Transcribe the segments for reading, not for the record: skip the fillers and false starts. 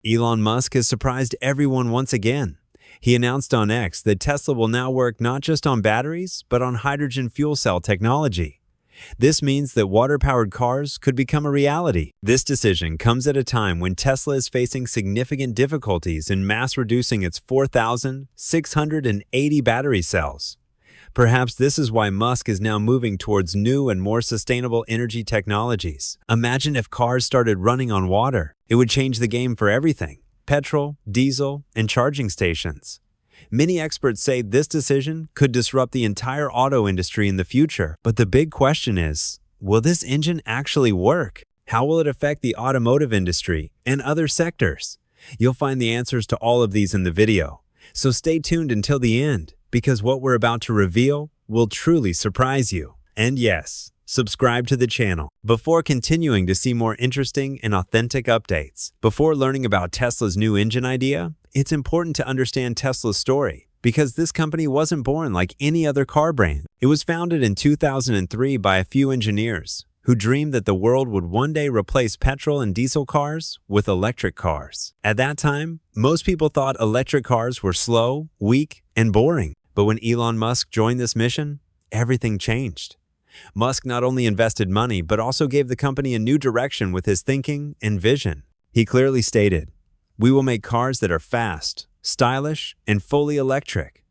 Elon Musk has surprised everyone once again. He announced on X that Tesla will now work not just on batteries, but on hydrogen fuel cell technology. This means that water-powered cars could become a reality. This decision comes at a time when Tesla is facing significant difficulties in mass-reducing its 4,680 battery cells. Perhaps this is why Musk is now moving towards new and more sustainable energy technologies. Imagine if cars started running on water. It would change the game for everything: petrol, diesel, and charging stations. Many experts say this decision could disrupt the entire auto industry in the future. But the big question is, will this engine actually work? How will it affect the automotive industry and other sectors? You'll find the answers to all of these in the video. So stay tuned until the end, because what we're about to reveal will truly surprise you. And yes, subscribe to the channel. Before continuing to see more interesting and authentic updates, before learning about Tesla's new engine idea, it's important to understand Tesla's story, because this company wasn't born like any other car brand. It was founded in 2003 by a few engineers who dreamed that the world would one day replace petrol and diesel cars with electric cars. At that time, most people thought electric cars were slow, weak, and boring. But when Elon Musk joined this mission, everything changed. Musk not only invested money, but also gave the company a new direction with his thinking and vision. He clearly stated, "We will make cars that are fast, stylish, and fully electric."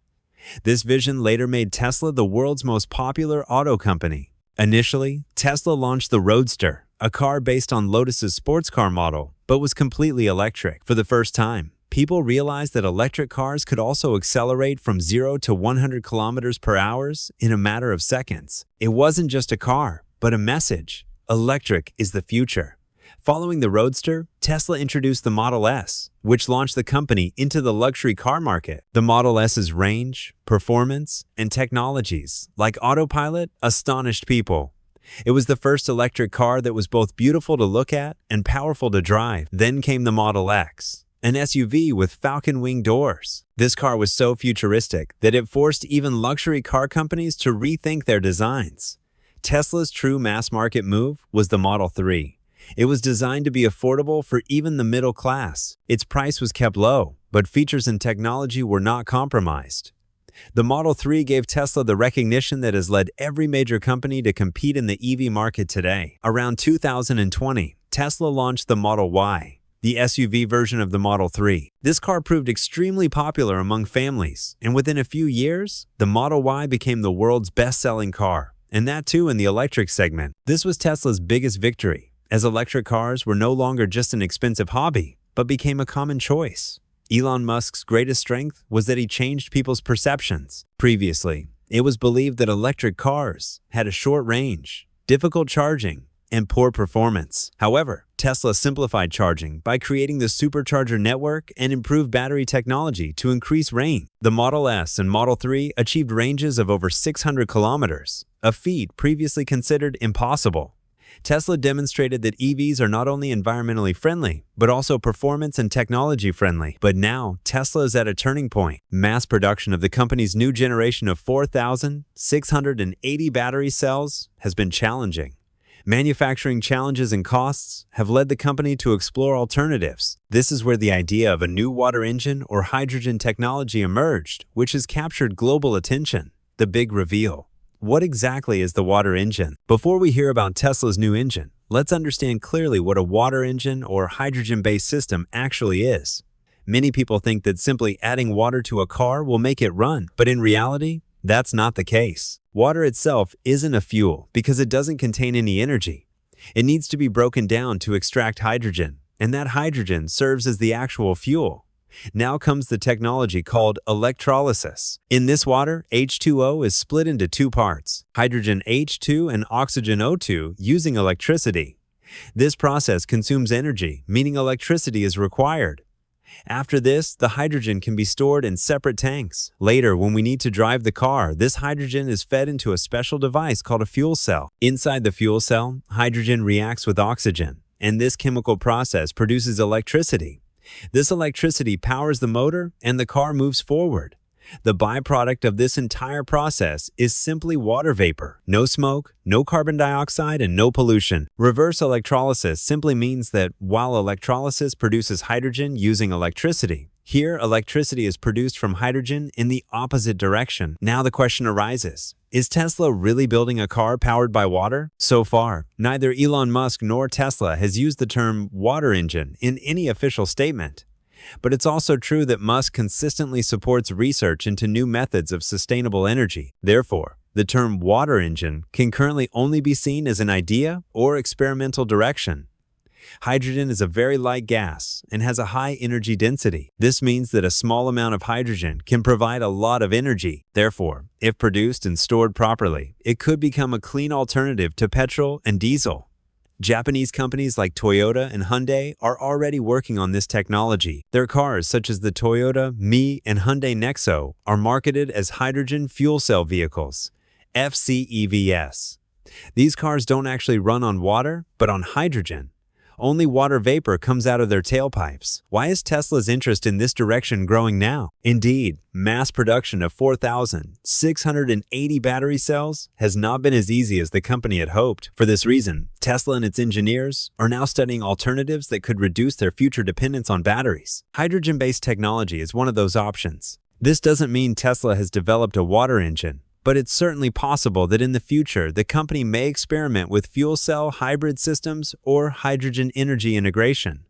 This vision later made Tesla the world's most popular auto company. Initially, Tesla launched the Roadster, a car based on Lotus's sports car model, but was completely electric. For the first time, people realized that electric cars could also accelerate from 0 to 100 kilometers per hour in a matter of seconds. It wasn't just a car, but a message. Electric is the future. Following the Roadster, Tesla introduced the Model S, which launched the company into the luxury car market. The Model S's range, performance, and technologies, like autopilot, astonished people. It was the first electric car that was both beautiful to look at and powerful to drive. Then came the Model X, an SUV with falcon wing doors. This car was so futuristic that it forced even luxury car companies to rethink their designs. Tesla's true mass market move was the Model 3. It was designed to be affordable for even the middle class. Its price was kept low, but features and technology were not compromised. The Model 3 gave Tesla the recognition that has led every major company to compete in the EV market today. Around 2020, Tesla launched the Model Y, the SUV version of the Model 3. This car proved extremely popular among families, and within a few years, the Model Y became the world's best-selling car, and that too in the electric segment. This was Tesla's biggest victory, as electric cars were no longer just an expensive hobby, but became a common choice. Elon Musk's greatest strength was that he changed people's perceptions. Previously, it was believed that electric cars had a short range, difficult charging, and poor performance. However, Tesla simplified charging by creating the supercharger network and improved battery technology to increase range. The Model S and Model 3 achieved ranges of over 600 kilometers, a feat previously considered impossible. Tesla demonstrated that EVs are not only environmentally friendly, but also performance and technology friendly. But now, Tesla is at a turning point. Mass production of the company's new generation of 4,680 battery cells has been challenging. Manufacturing challenges and costs have led the company to explore alternatives. This is where the idea of a new water engine or hydrogen technology emerged, which has captured global attention. The big reveal. What exactly is the water engine? Before we hear about Tesla's new engine, let's understand clearly what a water engine or hydrogen-based system actually is. Many people think that simply adding water to a car will make it run, but in reality, that's not the case. Water itself isn't a fuel because it doesn't contain any energy. It needs to be broken down to extract hydrogen, and that hydrogen serves as the actual fuel. Now comes the technology called electrolysis. In this water, H2O is split into two parts, hydrogen H2 and oxygen O2, using electricity. This process consumes energy, meaning electricity is required. After this, the hydrogen can be stored in separate tanks. Later, when we need to drive the car, this hydrogen is fed into a special device called a fuel cell. Inside the fuel cell, hydrogen reacts with oxygen, and this chemical process produces electricity. This electricity powers the motor and the car moves forward. The byproduct of this entire process is simply water vapor. No smoke, no carbon dioxide, and no pollution. Reverse electrolysis simply means that while electrolysis produces hydrogen using electricity, here electricity is produced from hydrogen in the opposite direction. Now the question arises, is Tesla really building a car powered by water? So far, neither Elon Musk nor Tesla has used the term water engine in any official statement. But it's also true that Musk consistently supports research into new methods of sustainable energy. Therefore, the term water engine can currently only be seen as an idea or experimental direction. Hydrogen is a very light gas and has a high energy density. This means that a small amount of hydrogen can provide a lot of energy. Therefore, if produced and stored properly, it could become a clean alternative to petrol and diesel. Japanese companies like Toyota and Hyundai are already working on this technology. Their cars, such as the Toyota Mi and Hyundai Nexo, are marketed as hydrogen fuel cell vehicles, FCEVs. These cars don't actually run on water, but on hydrogen. Only water vapor comes out of their tailpipes. Why is Tesla's interest in this direction growing now? Indeed, mass production of 4,680 battery cells has not been as easy as the company had hoped. For this reason, Tesla and its engineers are now studying alternatives that could reduce their future dependence on batteries. Hydrogen-based technology is one of those options. This doesn't mean Tesla has developed a water engine, but it's certainly possible that in the future, the company may experiment with fuel cell hybrid systems or hydrogen energy integration.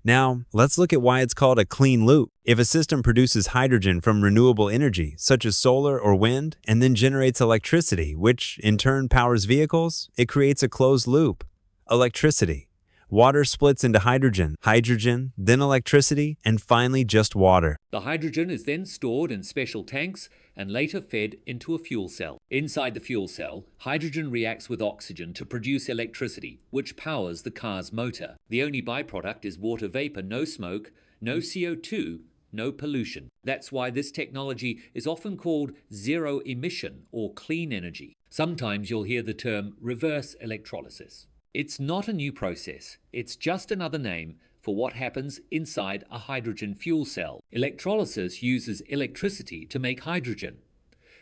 Now, let's look at why it's called a clean loop. If a system produces hydrogen from renewable energy, such as solar or wind, and then generates electricity, which in turn powers vehicles, it creates a closed loop. Electricity. Water splits into hydrogen, then electricity, and finally just water. The hydrogen is then stored in special tanks and later fed into a fuel cell. Inside the fuel cell, hydrogen reacts with oxygen to produce electricity, which powers the car's motor. The only byproduct is water vapor, no smoke, no CO2, no pollution. That's why this technology is often called zero emission or clean energy. Sometimes you'll hear the term reverse electrolysis. It's not a new process, it's just another name for what happens inside a hydrogen fuel cell. Electrolysis uses electricity to make hydrogen.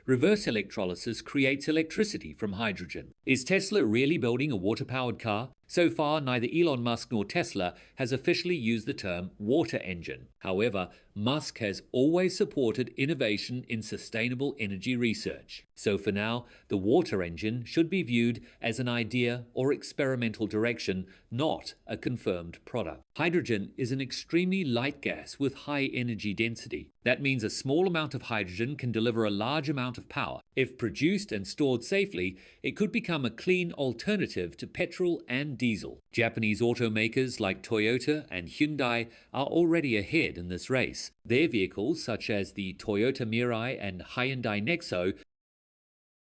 Reverse electrolysis creates electricity from hydrogen. Is Tesla really building a water-powered car? So far, neither Elon Musk nor Tesla has officially used the term water engine. However, Musk has always supported innovation in sustainable energy research. So for now, the water engine should be viewed as an idea or experimental direction, not a confirmed product. Hydrogen is an extremely light gas with high energy density. That means a small amount of hydrogen can deliver a large amount of power. If produced and stored safely, it could become a clean alternative to petrol and diesel. Japanese automakers like Toyota and Hyundai are already ahead in this race. Their vehicles, such as the Toyota Mirai and Hyundai Nexo,